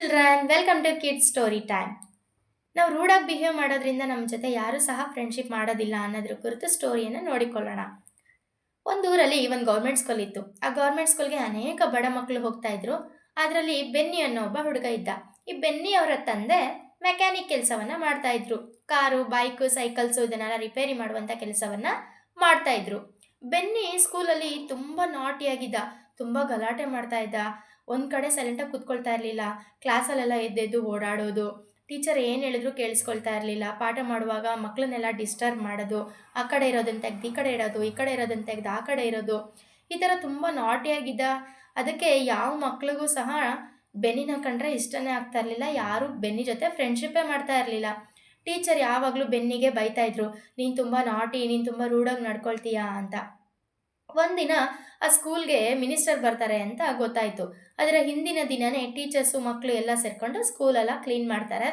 Children, welcome to kids story time. ನಾವು ರೂಡಾಗಿ behave ಮಾಡೋದ್ರಿಂದ ನಮ್ಮ ಜೊತೆ ಯಾರೂ ಸಹ ಫ್ರೆಂಡ್ಶಿಪ್ ಮಾಡೋದಿಲ್ಲ ಅನ್ನೋದ್ರ ಕುರಿತು ಸ್ಟೋರಿಯನ್ನು ನೋಡಿಕೊಳ್ಳೋಣ. ಒಂದು ಊರಲ್ಲಿ ಒಂದು ಗೌರ್ಮೆಂಟ್ ಸ್ಕೂಲ್ ಇತ್ತು. ಆ ಗೌರ್ಮೆಂಟ್ ಸ್ಕೂಲ್ಗೆ ಅನೇಕ ಬಡ ಮಕ್ಕಳು ಹೋಗ್ತಾ ಇದ್ರು. ಅದರಲ್ಲಿ ಬೆನ್ನಿ ಅನ್ನೋ ಒಬ್ಬ ಹುಡುಗ ಇದ್ದ. ಈ ಬೆನ್ನಿ ಅವರ ತಂದೆ ಮೆಕ್ಯಾನಿಕ್ ಕೆಲಸವನ್ನ ಮಾಡ್ತಾ ಇದ್ರು. ಕಾರು, ಬೈಕು, ಸೈಕಲ್ಸು ಇದನ್ನೆಲ್ಲ ರಿಪೇರಿ ಮಾಡುವಂಥ ಕೆಲಸವನ್ನ ಮಾಡ್ತಾ ಇದ್ರು. ಬೆನ್ನಿ ಸ್ಕೂಲಲ್ಲಿ ತುಂಬ ನಾಟಿಯಾಗಿದ್ದ, ತುಂಬ ಗಲಾಟೆ ಮಾಡ್ತಾ ಇದ್ದ. ಒಂದು ಕಡೆ ಸೈಲೆಂಟಾಗಿ ಕೂತ್ಕೊಳ್ತಾ ಇರಲಿಲ್ಲ. ಕ್ಲಾಸಲ್ಲೆಲ್ಲ ಎದ್ದೆದ್ದು ಓಡಾಡೋದು, ಟೀಚರ್ ಏನು ಹೇಳಿದ್ರು ಕೇಳಿಸ್ಕೊಳ್ತಾ ಇರಲಿಲ್ಲ. ಪಾಠ ಮಾಡುವಾಗ ಮಕ್ಕಳನ್ನೆಲ್ಲ ಡಿಸ್ಟರ್ಬ್ ಮಾಡೋದು, ಆ ಕಡೆ ಇರೋದನ್ನು ತೆಗ್ದು ಈ ಕಡೆ ಇಡೋದು, ಈ ಕಡೆ ಇರೋದನ್ನು ತೆಗ್ದು ಆ ಕಡೆ ಇರೋದು, ಈ ಥರ ತುಂಬ ನಾಟಿಯಾಗಿದ್ದ. ಅದಕ್ಕೆ ಯಾವ ಮಕ್ಳಿಗೂ ಸಹ ಬೆನ್ನಿನ ಕಂಡ್ರೆ ಇಷ್ಟನೇ ಆಗ್ತಾ ಇರಲಿಲ್ಲ. ಯಾರೂ ಬೆನ್ನಿ ಜೊತೆ ಫ್ರೆಂಡ್ಶಿಪ್ಪೇ ಮಾಡ್ತಾ ಇರಲಿಲ್ಲ. ಟೀಚರ್ ಯಾವಾಗಲೂ ಬೆನ್ನಿಗೆ ಬೈತಾ ಇದ್ರು, ನೀನು ತುಂಬ ನಾಟಿ, ನೀನು ತುಂಬ ರೂಢಾಗಿ ನಡ್ಕೊಳ್ತೀಯಾ ಅಂತ. ಒಂದಿನ ಆ ಸ್ಕೂಲ್ಗೆ ಮಿನಿಸ್ಟರ್ ಬರ್ತಾರೆ ಅಂತ ಗೊತ್ತಾಯಿತು. ಅದರ ಹಿಂದಿನ ದಿನವೇ ಟೀಚರ್ಸು ಮಕ್ಕಳು ಎಲ್ಲ ಸೇರಿಕೊಂಡು ಸ್ಕೂಲೆಲ್ಲ ಕ್ಲೀನ್ ಮಾಡ್ತಾರೆ.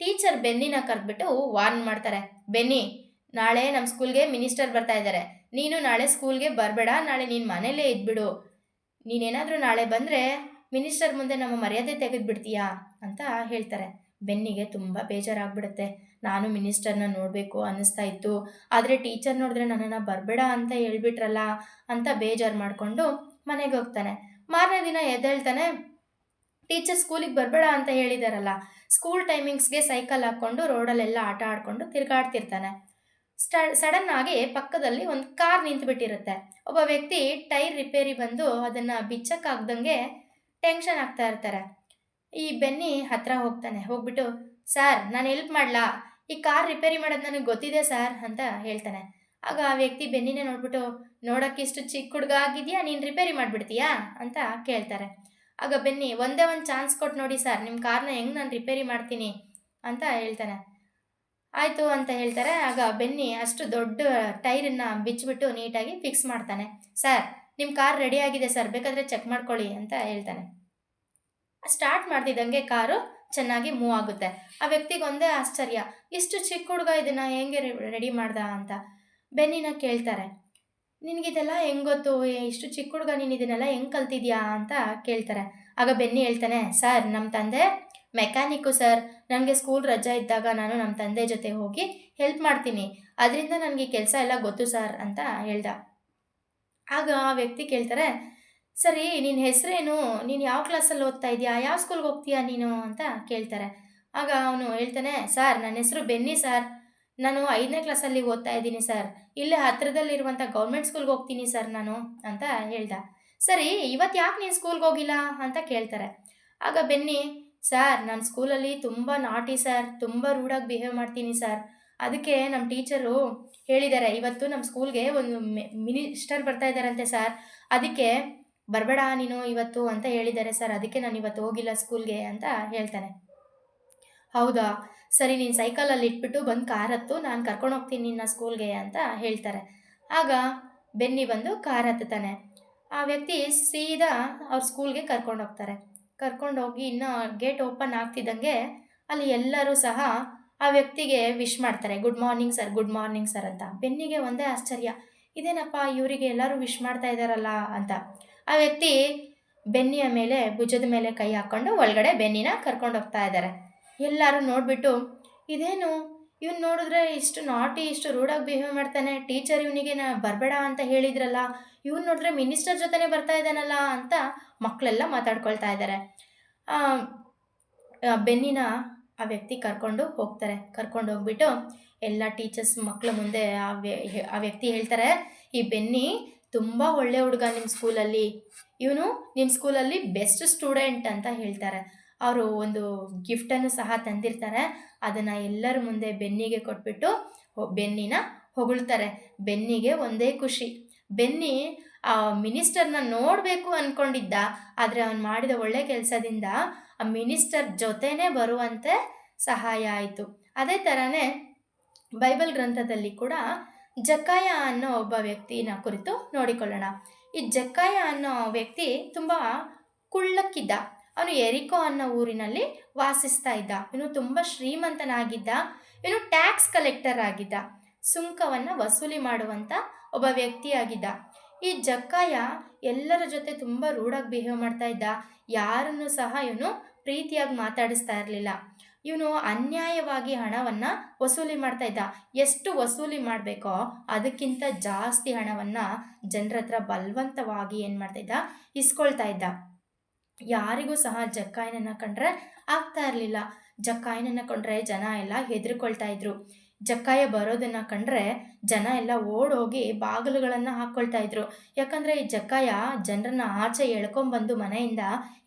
ಟೀಚರ್ ಬೆನ್ನಿನ ಕರೆದ್ಬಿಟ್ಟು ವಾರ್ನ್ ಮಾಡ್ತಾರೆ, ಬೆನ್ನಿ, ನಾಳೆ ನಮ್ಮ ಸ್ಕೂಲ್ಗೆ ಮಿನಿಸ್ಟರ್ ಬರ್ತಾ ಇದ್ದಾರೆ. ನೀನು ನಾಳೆ ಸ್ಕೂಲ್ಗೆ ಬರಬೇಡ, ನಾಳೆ ನೀನು ಮನೇಲೇ ಇದ್ಬಿಡು. ನೀನೇನಾದರೂ ನಾಳೆ ಬಂದರೆ ಮಿನಿಸ್ಟರ್ ಮುಂದೆ ನಮ್ಮ ಮರ್ಯಾದೆ ತೆಗೆದುಬಿಡ್ತೀಯಾ ಅಂತ ಹೇಳ್ತಾರೆ. ಬೆನ್ನಿಗೆ ತುಂಬ ಬೇಜಾರಾಗ್ಬಿಡುತ್ತೆ. ನಾನು ಮಿನಿಸ್ಟರ್ನ ನೋಡಬೇಕು ಅನ್ನಿಸ್ತಾ ಇತ್ತು, ಆದರೆ ಟೀಚರ್ ನೋಡಿದ್ರೆ ನನ್ನನ್ನು ಬರಬೇಡ ಅಂತ ಹೇಳ್ಬಿಟ್ರಲ್ಲ ಅಂತ ಬೇಜಾರು ಮಾಡಿಕೊಂಡು ಮನೆಗೆ ಹೋಗ್ತಾನೆ. ಮಾರನೇ ದಿನ ಎದ್ದೇಳ್ತಾನೆ, ಟೀಚರ್ ಸ್ಕೂಲಿಗೆ ಬರಬೇಡ ಅಂತ ಹೇಳಿದಾರಲ್ಲ. ಸ್ಕೂಲ್ ಟೈಮಿಂಗ್ಸ್ಗೆ ಸೈಕಲ್ ಹಾಕ್ಕೊಂಡು ರೋಡಲ್ಲೆಲ್ಲ ಆಟ ಆಡಿಕೊಂಡು ತಿರುಗಾಡ್ತಿರ್ತಾನೆ. ಸಡನ್ ಆಗಿ ಪಕ್ಕದಲ್ಲಿ ಒಂದು ಕಾರ್ ನಿಂತುಬಿಟ್ಟಿರುತ್ತೆ. ಒಬ್ಬ ವ್ಯಕ್ತಿ ಟೈರ್ ರಿಪೇರಿ ಬಂದು ಅದನ್ನು ಬಿಚ್ಚಕ್ಕಾಗ್ದಂಗೆ ಟೆನ್ಷನ್ ಆಗ್ತಾ ಇರ್ತಾರೆ. ಈ ಬೆನ್ನಿ ಹತ್ರ ಹೋಗ್ತಾನೆ. ಹೋಗ್ಬಿಟ್ಟು, ಸರ್ ನಾನು ಹೆಲ್ಪ್ ಮಾಡಲಾ, ಈ ಕಾರ್ ರಿಪೇರಿ ಮಾಡೋದು ನನಗೆ ಗೊತ್ತಿದೆ ಸರ್ ಅಂತ ಹೇಳ್ತಾನೆ. ಆಗ ಆ ವ್ಯಕ್ತಿ ಬೆನ್ನಿನೇ ನೋಡ್ಬಿಟ್ಟು, ನೋಡೋಕ್ಕೆ ಇಷ್ಟು ಚಿಕ್ಕ ಹುಡುಗ ಆಗಿದೆಯಾ, ನೀನು ರಿಪೇರಿ ಮಾಡಿಬಿಡ್ತೀಯಾ ಅಂತ ಕೇಳ್ತಾರೆ. ಆಗ ಬೆನ್ನಿ, ಒಂದೇ ಒಂದು ಚಾನ್ಸ್ ಕೊಟ್ಟು ನೋಡಿ ಸರ್, ನಿಮ್ಮ ಕಾರ್ನ ಹೆಂಗೆ ನಾನು ರಿಪೇರಿ ಮಾಡ್ತೀನಿ ಅಂತ ಹೇಳ್ತಾನೆ. ಆಯಿತು ಅಂತ ಹೇಳ್ತಾರೆ. ಆಗ ಬೆನ್ನಿ ಅಷ್ಟು ದೊಡ್ಡ ಟೈರನ್ನು ಬಿಚ್ಚಿಬಿಟ್ಟು ನೀಟಾಗಿ ಫಿಕ್ಸ್ ಮಾಡ್ತಾನೆ. ಸರ್, ನಿಮ್ಮ ಕಾರ್ ರೆಡಿ ಆಗಿದೆ ಸರ್, ಬೇಕಾದರೆ ಚೆಕ್ ಮಾಡ್ಕೊಳ್ಳಿ ಅಂತ ಹೇಳ್ತಾನೆ. ಸ್ಟಾರ್ಟ್ ಮಾಡ್ತಿದ್ದಂಗೆ ಕಾರು ಚೆನ್ನಾಗಿ ಮೂವ್ ಆಗುತ್ತೆ. ಆ ವ್ಯಕ್ತಿಗೆ ಒಂದೇ ಆಶ್ಚರ್ಯ, ಇಷ್ಟು ಚಿಕ್ಕ ಹುಡುಗ ಇದನ್ನು ಹೆಂಗೆ ರೆಡಿ ಮಾಡ್ದ ಅಂತ. ಬೆನ್ನಿನ ಕೇಳ್ತಾರೆ, ನಿನಗಿದೆಲ್ಲ ಹೆಂಗೆ ಗೊತ್ತು, ಇಷ್ಟು ಚಿಕ್ಕ ಹುಡುಗ ನೀನು ಇದನ್ನೆಲ್ಲ ಹೆಂಗೆ ಕಲ್ತಿದ್ಯಾ ಅಂತ ಕೇಳ್ತಾರೆ. ಆಗ ಬೆನ್ನಿ ಹೇಳ್ತಾನೆ, ಸರ್ ನಮ್ಮ ತಂದೆ ಮೆಕ್ಯಾನಿಕ್ಕು ಸರ್, ನನಗೆ ಸ್ಕೂಲ್ ರಜಾ ಇದ್ದಾಗ ನಾನು ನಮ್ಮ ತಂದೆ ಜೊತೆ ಹೋಗಿ ಹೆಲ್ಪ್ ಮಾಡ್ತೀನಿ, ಅದರಿಂದ ನನಗೆ ಕೆಲಸ ಎಲ್ಲ ಗೊತ್ತು ಸರ್ ಅಂತ ಹೇಳ್ದ. ಆಗ ಆ ವ್ಯಕ್ತಿ ಕೇಳ್ತಾರೆ, ಸರಿ ನಿನ್ನ ಹೆಸರೇನು, ನೀನು ಯಾವ ಕ್ಲಾಸಲ್ಲಿ ಓದ್ತಾ ಇದೆಯಾ, ಯಾವ ಸ್ಕೂಲ್ಗೆ ಹೋಗ್ತೀಯಾ ನೀನು ಅಂತ ಕೇಳ್ತಾರೆ. ಆಗ ಅವನು ಹೇಳ್ತಾನೆ, ಸರ್ ನನ್ನ ಹೆಸರು ಬೆನ್ನಿ ಸರ್, ನಾನು 5ನೇ ಕ್ಲಾಸಲ್ಲಿ ಓದ್ತಾ ಇದ್ದೀನಿ ಸರ್, ಇಲ್ಲೇ ಹತ್ತಿರದಲ್ಲಿರುವಂಥ ಗೌರ್ಮೆಂಟ್ ಸ್ಕೂಲ್ಗೆ ಹೋಗ್ತೀನಿ ಸರ್ ನಾನು ಅಂತ ಹೇಳ್ದ. ಸರಿ ಇವತ್ತು ಯಾಕೆ ನೀನು ಸ್ಕೂಲ್ಗೆ ಹೋಗಿಲ್ಲ ಅಂತ ಕೇಳ್ತಾರೆ. ಆಗ ಬೆನ್ನಿ, ಸರ್ ನಾನು ಸ್ಕೂಲಲ್ಲಿ ತುಂಬ ನಾಟಿ ಸರ್, ತುಂಬ ರೂಢಾಗಿ ಬಿಹೇವ್ ಮಾಡ್ತೀನಿ ಸರ್, ಅದಕ್ಕೆ ನಮ್ಮ ಟೀಚರು ಹೇಳಿದ್ದಾರೆ ಇವತ್ತು ನಮ್ಮ ಸ್ಕೂಲ್ಗೆ ಒಂದು ಮಿನಿಸ್ಟರ್ ಬರ್ತಾ ಇದ್ದಾರಂತೆ ಸರ್, ಅದಕ್ಕೆ ಬರಬೇಡ ನೀನು ಇವತ್ತು ಅಂತ ಹೇಳಿದ್ದಾರೆ ಸರ್, ಅದಕ್ಕೆ ನಾನು ಇವತ್ತು ಹೋಗಿಲ್ಲ ಸ್ಕೂಲ್ಗೆ ಅಂತ ಹೇಳ್ತಾನೆ. ಹೌದಾ, ಸರಿ ನೀನು ಸೈಕಲಲ್ಲಿ ಇಟ್ಬಿಟ್ಟು ಬಂದು ಕಾರ್ ಹತ್ತು, ನಾನು ಕರ್ಕೊಂಡು ಹೋಗ್ತೀನಿ ನಿನ್ನ ಸ್ಕೂಲ್ಗೆ ಅಂತ ಹೇಳ್ತಾರೆ. ಆಗ ಬೆನ್ನಿ ಬಂದು ಕಾರ್ ಹತ್ತುತ್ತಾನೆ. ಆ ವ್ಯಕ್ತಿ ಸೀದಾ ಅವ್ರ ಸ್ಕೂಲ್ಗೆ ಕರ್ಕೊಂಡು ಹೋಗ್ತಾರೆ. ಕರ್ಕೊಂಡು ಹೋಗಿ ಇನ್ನೂ ಗೇಟ್ ಓಪನ್ ಆಗ್ತಿದ್ದಂಗೆ ಅಲ್ಲಿ ಎಲ್ಲರೂ ಸಹ ಆ ವ್ಯಕ್ತಿಗೆ ವಿಶ್ ಮಾಡ್ತಾರೆ, good morning sir, good morning sir ಅಂತ. ಬೆನ್ನಿಗೆ ಒಂದೇ ಆಶ್ಚರ್ಯ, ಇದೇನಪ್ಪ ಇವರಿಗೆ ಎಲ್ಲರೂ ವಿಶ್ ಮಾಡ್ತಾ ಇದ್ದಾರಲ್ಲ ಅಂತ. ಆ ವ್ಯಕ್ತಿ ಬೆನ್ನಿಯ ಮೇಲೆ ಭುಜದ ಮೇಲೆ ಕೈ ಹಾಕ್ಕೊಂಡು ಒಳಗಡೆ ಬೆನ್ನಿನ ಕರ್ಕೊಂಡು ಹೋಗ್ತಾ ಇದ್ದಾರೆ. ಎಲ್ಲರೂ ನೋಡಿಬಿಟ್ಟು, ಇದೇನು ಇವ್ನು ನೋಡಿದ್ರೆ ಇಷ್ಟು ನಾಟಿ, ಇಷ್ಟು ರೂಢಾಗಿ ಬಿಹೇವ್ ಮಾಡ್ತಾನೆ, ಟೀಚರ್ ಇವನಿಗೆ ಬರಬೇಡ ಅಂತ ಹೇಳಿದ್ರಲ್ಲ, ಇವ್ನು ನೋಡಿದ್ರೆ ಮಿನಿಸ್ಟರ್ ಜೊತೆನೇ ಬರ್ತಾ ಇದ್ದಾನಲ್ಲ ಅಂತ ಮಕ್ಕಳೆಲ್ಲ ಮಾತಾಡ್ಕೊಳ್ತಾ ಇದ್ದಾರೆ. ಬೆನ್ನಿನ ಆ ವ್ಯಕ್ತಿ ಕರ್ಕೊಂಡು ಹೋಗ್ತಾರೆ. ಕರ್ಕೊಂಡು ಹೋಗ್ಬಿಟ್ಟು ಎಲ್ಲ ಟೀಚರ್ಸ್ ಮಕ್ಕಳ ಮುಂದೆ ಆ ವ್ಯಕ್ತಿ ಹೇಳ್ತಾರೆ, ಈ ಬೆನ್ನಿ ತುಂಬ ಒಳ್ಳೆ ಹುಡುಗ ನಿಮ್ಮ ಸ್ಕೂಲಲ್ಲಿ, ಇವನು ನಿಮ್ಮ ಸ್ಕೂಲಲ್ಲಿ ಬೆಸ್ಟ್ ಸ್ಟೂಡೆಂಟ್ ಅಂತ ಹೇಳ್ತಾರೆ. ಅವರು ಒಂದು ಗಿಫ್ಟನ್ನು ಸಹ ತಂದಿರ್ತಾರೆ. ಅದನ್ನು ಎಲ್ಲರ ಮುಂದೆ ಬೆನ್ನಿಗೆ ಕೊಟ್ಬಿಟ್ಟು ಬೆನ್ನಿನ ಹೊಗಳ್ತಾರೆ. ಬೆನ್ನಿಗೆ ಒಂದೇ ಖುಷಿ. ಬೆನ್ನಿ ಆ ಮಿನಿಸ್ಟರ್ನ ನೋಡಬೇಕು ಅಂದ್ಕೊಂಡಿದ್ದ, ಆದರೆ ಅವನು ಮಾಡಿದ ಒಳ್ಳೆ ಕೆಲಸದಿಂದ ಆ ಮಿನಿಸ್ಟರ್ ಜೊತೆನೇ ಬರುವಂತೆ ಸಹಾಯ ಆಯಿತು. ಅದೇ ಥರನೇ ಬೈಬಲ್ ಗ್ರಂಥದಲ್ಲಿ ಕೂಡ ಜಕ್ಕಾಯ ಅನ್ನೋ ಒಬ್ಬ ವ್ಯಕ್ತಿನ ಕುರಿತು ನೋಡಿಕೊಳ್ಳೋಣ. ಈ ಜಕ್ಕಾಯ ಅನ್ನೋ ವ್ಯಕ್ತಿ ತುಂಬ ಕುಳ್ಳಕ್ಕಿದ್ದ. ಅವನು ಎರಿಕೋ ಅನ್ನೋ ಊರಿನಲ್ಲಿ ವಾಸಿಸ್ತಾ ಇದ್ದ. ಇವನು ತುಂಬ ಶ್ರೀಮಂತನಾಗಿದ್ದ. ಇವನು ಟ್ಯಾಕ್ಸ್ ಕಲೆಕ್ಟರ್ ಆಗಿದ್ದ, ಸುಂಕವನ್ನು ವಸೂಲಿ ಮಾಡುವಂಥ ಒಬ್ಬ ವ್ಯಕ್ತಿಯಾಗಿದ್ದ. ಈ ಜಕ್ಕಾಯ ಎಲ್ಲರ ಜೊತೆ ತುಂಬ ರೂಢಾಗಿ ಬಿಹೇವ್ ಮಾಡ್ತಾ ಇದ್ದ. ಯಾರನ್ನು ಸಹ ಇವನು ಪ್ರೀತಿಯಾಗಿ ಮಾತಾಡಿಸ್ತಾ ಇರಲಿಲ್ಲ. ಇವನು ಅನ್ಯಾಯವಾಗಿ ಹಣವನ್ನು ವಸೂಲಿ ಮಾಡ್ತಾ ಇದ್ದ. ಎಷ್ಟು ವಸೂಲಿ ಮಾಡಬೇಕೋ ಅದಕ್ಕಿಂತ ಜಾಸ್ತಿ ಹಣವನ್ನು ಜನರ ಹತ್ರ ಬಲವಂತವಾಗಿ ಏನು ಮಾಡ್ತಾ ಇದ್ದ, ಇಸ್ಕೊಳ್ತಾ ಇದ್ದ. ಯಾರಿಗೂ ಸಹ ಜಕ್ಕಾಯನನ್ನು ಕಂಡ್ರೆ ಆಗ್ತಾ ಇರಲಿಲ್ಲ. ಜಕ್ಕಾಯನನ್ನು ಕಂಡ್ರೆ ಜನ ಎಲ್ಲ ಹೆದರ್ಕೊಳ್ತಾ ಇದ್ರು. ಜಕ್ಕಾಯ ಬರೋದನ್ನು ಕಂಡ್ರೆ ಜನ ಎಲ್ಲ ಓಡೋಗಿ ಬಾಗಿಲುಗಳನ್ನು ಹಾಕ್ಕೊಳ್ತಾ ಇದ್ರು. ಯಾಕಂದರೆ ಈ ಜಕ್ಕಾಯ ಜನರನ್ನ ಆಚೆ ಎಳ್ಕೊಂಬಂದು ಮನೆಯಿಂದ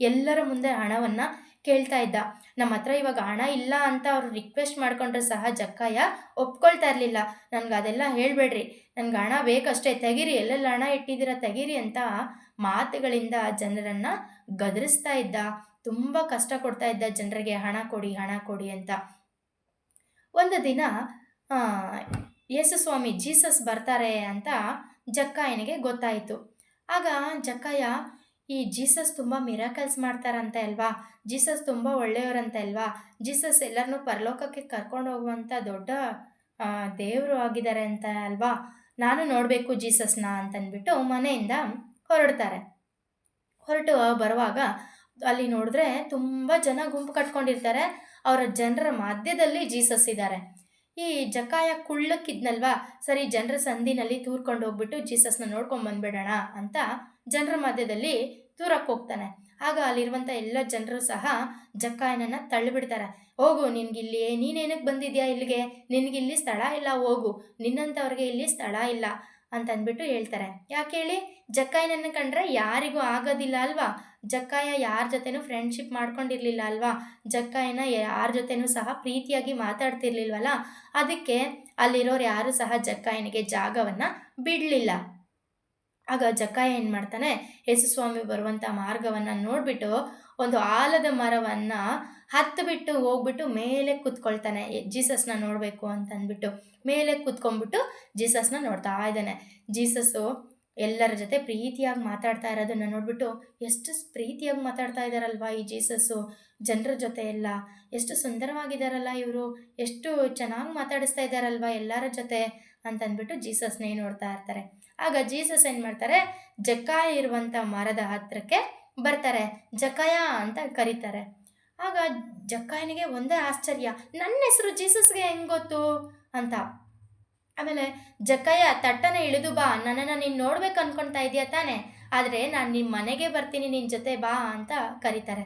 ಎಲ್ಲರ ಮುಂದೆ ಹಣವನ್ನು ಕೇಳ್ತಾ ಇದ್ದ. ನಮ್ಮ ಹತ್ರ ಇವಾಗ ಹಣ ಇಲ್ಲ ಅಂತ ಅವರು ರಿಕ್ವೆಸ್ಟ್ ಮಾಡ್ಕೊಂಡ್ರೆ ಸಹ ಜಕ್ಕಾಯ ಒಪ್ಕೊಳ್ತಾ ಇರಲಿಲ್ಲ. ನನ್ಗೆ ಅದೆಲ್ಲ ಹೇಳಬೇಡ್ರಿ, ನನ್ಗೆ ಹಣ ಬೇಕಷ್ಟೇ, ತೆಗೀರಿ, ಎಲ್ಲೆಲ್ಲ ಹಣ ಇಟ್ಟಿದ್ದೀರ ತೆಗೀರಿ ಅಂತ ಮಾತುಗಳಿಂದ ಜನರನ್ನು ಗದರಿಸ್ತಾ ಇದ್ದ. ತುಂಬ ಕಷ್ಟ ಕೊಡ್ತಾ ಇದ್ದ ಜನರಿಗೆ, ಹಣ ಕೊಡಿ ಹಣ ಕೊಡಿ ಅಂತ. ಒಂದು ದಿನ ಯೇಸು ಸ್ವಾಮಿ ಜೀಸಸ್ ಬರ್ತಾರೆ ಅಂತ ಜಕ್ಕಾಯನಿಗೆ ಗೊತ್ತಾಯಿತು. ಆಗ ಜಕ್ಕಾಯ, ಈ ಜೀಸಸ್ ತುಂಬ ಮಿರಾಕಲ್ಸ್ ಮಾಡ್ತಾರಂತೆ ಅಲ್ವಾ, ಜೀಸಸ್ ತುಂಬ ಒಳ್ಳೆಯವರಂತೆ ಅಲ್ವಾ, ಜೀಸಸ್ ಎಲ್ಲರನ್ನೂ ಪರಲೋಕಕ್ಕೆ ಕರ್ಕೊಂಡು ಹೋಗುವಂಥ ದೊಡ್ಡ ದೇವರು ಆಗಿದ್ದಾರೆ ಅಂತ ಅಲ್ವಾ, ನಾನು ನೋಡಬೇಕು ಜೀಸಸ್ನ ಅಂತಂದ್ಬಿಟ್ಟು ಮನೆಯಿಂದ ಹೊರಡ್ತಾರೆ. ಹೊರಟು ಬರುವಾಗ ಅಲ್ಲಿ ನೋಡಿದ್ರೆ ತುಂಬ ಜನ ಗುಂಪು ಕಟ್ಕೊಂಡಿರ್ತಾರೆ. ಅವರ ಜನರ ಮಧ್ಯದಲ್ಲಿ ಜೀಸಸ್ ಇದ್ದಾರೆ. ಈ ಜಕ್ಕಾಯ ಕುಳ್ಳಕ್ಕಿದ್ನಲ್ವಾ, ಸರಿ ಜನರ ಸಂದಿನಲ್ಲಿ ತೂರ್ಕೊಂಡು ಹೋಗ್ಬಿಟ್ಟು ಜೀಸಸ್ನ ನೋಡ್ಕೊಂಡು ಬಂದ್ಬಿಡೋಣ ಅಂತ ಜನರ ಮಧ್ಯದಲ್ಲಿ ತೂರಕ್ಕೆ ಹೋಗ್ತಾನೆ. ಆಗ ಅಲ್ಲಿರುವಂಥ ಎಲ್ಲ ಜನರು ಸಹ ಜಕ್ಕಾಯನನ್ನು ತಳ್ಳಿಬಿಡ್ತಾರೆ. ಹೋಗು, ನಿನಗಿಲ್ಲಿ ನೀನೇನಕ್ಕೆ ಬಂದಿದ್ಯಾ ಇಲ್ಲಿಗೆ, ನಿನಗಿಲ್ಲಿ ಸ್ಥಳ ಇಲ್ಲ, ಹೋಗು, ನಿನ್ನಂಥವ್ರಿಗೆ ಇಲ್ಲಿ ಸ್ಥಳ ಇಲ್ಲ ಅಂತಂದ್ಬಿಟ್ಟು ಹೇಳ್ತಾರೆ. ಯಾಕೆ ಹೇಳಿ, ಜಕ್ಕಾಯನನ್ನು ಕಂಡ್ರೆ ಯಾರಿಗೂ ಆಗೋದಿಲ್ಲ ಅಲ್ವಾ, ಜಕ್ಕಾಯ ಯಾರ ಜೊತೆನೂ ಫ್ರೆಂಡ್ಶಿಪ್ ಮಾಡ್ಕೊಂಡಿರ್ಲಿಲ್ಲ ಅಲ್ವಾ, ಜಕ್ಕಾಯನ ಯಾರ ಜೊತೆನೂ ಸಹ ಪ್ರೀತಿಯಾಗಿ ಮಾತಾಡ್ತಿರ್ಲಿಲ್ವಲ್ಲ, ಅದಕ್ಕೆ ಅಲ್ಲಿರೋರು ಯಾರೂ ಸಹ ಜಕ್ಕಾಯನಿಗೆ ಜಾಗವನ್ನು ಬಿಡಲಿಲ್ಲ. ಆಗ ಜಕ್ಕಾಯ ಏನು ಮಾಡ್ತಾನೆ, ಯೇಸುಸ್ವಾಮಿ ಬರುವಂಥ ಮಾರ್ಗವನ್ನು ನೋಡಿಬಿಟ್ಟು ಒಂದು ಆಲದ ಮರವನ್ನು ಹತ್ತಿಬಿಟ್ಟು ಹೋಗ್ಬಿಟ್ಟು ಮೇಲೆ ಕೂತ್ಕೊಳ್ತಾನೆ. ಜೀಸಸ್ನ ನೋಡಬೇಕು ಅಂತಂದ್ಬಿಟ್ಟು ಮೇಲೆ ಕೂತ್ಕೊಂಡ್ಬಿಟ್ಟು ಜೀಸಸ್ನ ನೋಡ್ತಾ ಇದ್ದಾನೆ. ಜೀಸಸ್ಸು ಎಲ್ಲರ ಜೊತೆ ಪ್ರೀತಿಯಾಗಿ ಮಾತಾಡ್ತಾ ಇರೋದನ್ನು ನೋಡ್ಬಿಟ್ಟು, ಎಷ್ಟು ಪ್ರೀತಿಯಾಗಿ ಮಾತಾಡ್ತಾ ಇದ್ದಾರಲ್ವ ಈ ಜೀಸಸ್ಸು, ಜನರ ಜೊತೆ ಎಲ್ಲ ಎಷ್ಟು ಸುಂದರವಾಗಿದ್ದಾರಲ್ಲ ಇವರು, ಎಷ್ಟು ಚೆನ್ನಾಗಿ ಮಾತಾಡಿಸ್ತಾ ಇದ್ದಾರಲ್ವ ಎಲ್ಲರ ಜೊತೆ ಅಂತಂದ್ಬಿಟ್ಟು ಜೀಸಸ್ನೇ ನೋಡ್ತಾ ಇರ್ತಾರೆ. ಆಗ ಜೀಸಸ್ ಏನು ಮಾಡ್ತಾರೆ, ಜಕ್ಕಾಯ ಇರುವಂಥ ಮರದ ಹತ್ತಿರಕ್ಕೆ ಬರ್ತಾರೆ. ಜಕ್ಕಾಯ ಅಂತ ಕರೀತಾರೆ. ಆಗ ಜಕ್ಕಾಯನಿಗೆ ಒಂದೇ ಆಶ್ಚರ್ಯ, ನನ್ನ ಹೆಸರು ಜೀಸಸ್ಗೆ ಹೆಂಗೆ ಗೊತ್ತು ಅಂತ. ಆಮೇಲೆ ಜಕ್ಕಾಯ, ತಟ್ಟನೆ ಇಳಿದು ಬಾ, ನನ್ನನ್ನು ನೀನು ನೋಡ್ಬೇಕು ಅನ್ಕೊಳ್ತಾ ಇದೆಯಾ ತಾನೆ, ಆದರೆ ನಾನು ನಿಮ್ಮ ಮನೆಗೆ ಬರ್ತೀನಿ, ನಿನ್ನ ಜೊತೆ ಬಾ ಅಂತ ಕರೀತಾರೆ.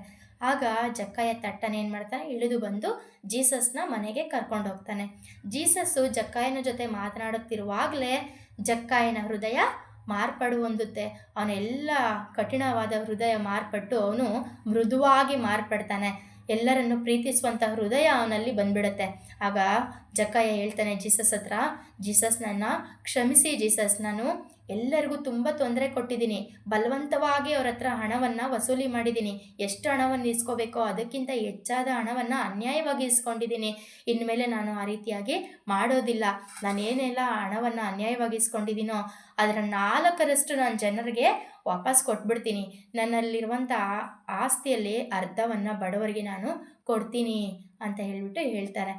ಆಗ ಜಕ್ಕಾಯ ತಟ್ಟನೆ ಏನು ಮಾಡ್ತಾನೆ, ಇಳಿದು ಬಂದು ಜೀಸಸ್ನ ಮನೆಗೆ ಕರ್ಕೊಂಡು ಹೋಗ್ತಾನೆ. ಜೀಸಸ್ಸು ಜಕ್ಕಾಯನ ಜೊತೆ ಮಾತನಾಡುತ್ತಿರುವಾಗಲೇ ಜಕ್ಕಾಯನ ಹೃದಯ ಮಾರ್ಪಾಡು ಹೊಂದುತ್ತೆ. ಅವನೆಲ್ಲ ಕಠಿಣವಾದ ಹೃದಯ ಮಾರ್ಪಟ್ಟು ಅವನು ಮೃದುವಾಗಿ ಮಾರ್ಪಡ್ತಾನೆ. ಎಲ್ಲರನ್ನು ಪ್ರೀತಿಸುವಂಥ ಹೃದಯ ಅವನಲ್ಲಿ ಬಂದ್ಬಿಡುತ್ತೆ. ಆಗ ಜಕ್ಕಾಯ ಹೇಳ್ತಾನೆ ಜೀಸಸ್ ಹತ್ರ, ಜೀಸಸ್, ನನ್ನ ಕ್ಷಮಿಸಿ ಜೀಸಸ್, ನಾನು ಎಲ್ಲರಿಗೂ ತುಂಬ ತೊಂದರೆ ಕೊಟ್ಟಿದ್ದೀನಿ, ಬಲವಂತವಾಗಿ ಅವ್ರ ಹತ್ರ ಹಣವನ್ನು ವಸೂಲಿ ಮಾಡಿದ್ದೀನಿ, ಎಷ್ಟು ಹಣವನ್ನು ಇಸ್ಕೋಬೇಕೋ ಅದಕ್ಕಿಂತ ಹೆಚ್ಚಾದ ಹಣವನ್ನು ಅನ್ಯಾಯವಾಗಿ ಇಸ್ಕೊಂಡಿದ್ದೀನಿ. ಇನ್ಮೇಲೆ ನಾನು ಆ ರೀತಿಯಾಗಿ ಮಾಡೋದಿಲ್ಲ. ನಾನೇನೆಲ್ಲ ಹಣವನ್ನು ಅನ್ಯಾಯವಾಗಿ ಇಸ್ಕೊಂಡಿದ್ದೀನೋ ಅದರ 4ರಷ್ಟು ನಾನು ಜನರಿಗೆ ವಾಪಸ್ ಕೊಟ್ಬಿಡ್ತೀನಿ. ನನ್ನಲ್ಲಿರುವಂಥ ಆಸ್ತಿಯಲ್ಲಿ ಅರ್ಧವನ್ನು ಬಡವರಿಗೆ ನಾನು ಕೊಡ್ತೀನಿ ಅಂತ ಹೇಳ್ತಾರೆ.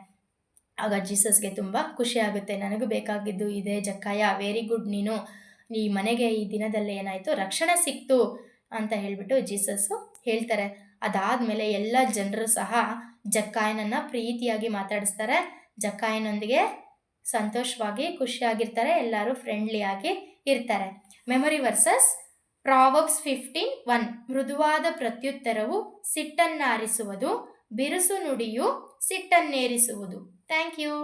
ಆಗ ಜೀಸಸ್ಗೆ ತುಂಬ ಖುಷಿ ಆಗುತ್ತೆ. ನನಗೂ ಬೇಕಾಗಿದ್ದು ಇದೆ ಜಕ್ಕಾಯ, ವೆರಿ ಗುಡ್, ನೀನು ಈ ಮನೆಗೆ ಈ ದಿನದಲ್ಲಿ ಏನಾಯಿತು, ರಕ್ಷಣೆ ಸಿಕ್ತು ಅಂತ ಹೇಳಿಬಿಟ್ಟು ಜೀಸಸ್ಸು ಹೇಳ್ತಾರೆ. ಅದಾದಮೇಲೆ ಎಲ್ಲ ಜನರು ಸಹ ಜಕ್ಕಾಯನನ್ನು ಪ್ರೀತಿಯಾಗಿ ಮಾತಾಡಿಸ್ತಾರೆ. ಜಕ್ಕಾಯನೊಂದಿಗೆ ಸಂತೋಷವಾಗಿ ಖುಷಿಯಾಗಿರ್ತಾರೆ. ಎಲ್ಲರೂ ಫ್ರೆಂಡ್ಲಿಯಾಗಿ ಇರ್ತಾರೆ. Memory versus Proverbs 15:1. ಮೃದುವಾದ ಪ್ರತ್ಯುತ್ತರವು ಸಿಟ್ಟನ್ನಾರಿಸುವುದು, ಬಿರುಸು ನುಡಿಯು ಸಿಟ್ಟನ್ನೇರಿಸುವುದು. Thank you.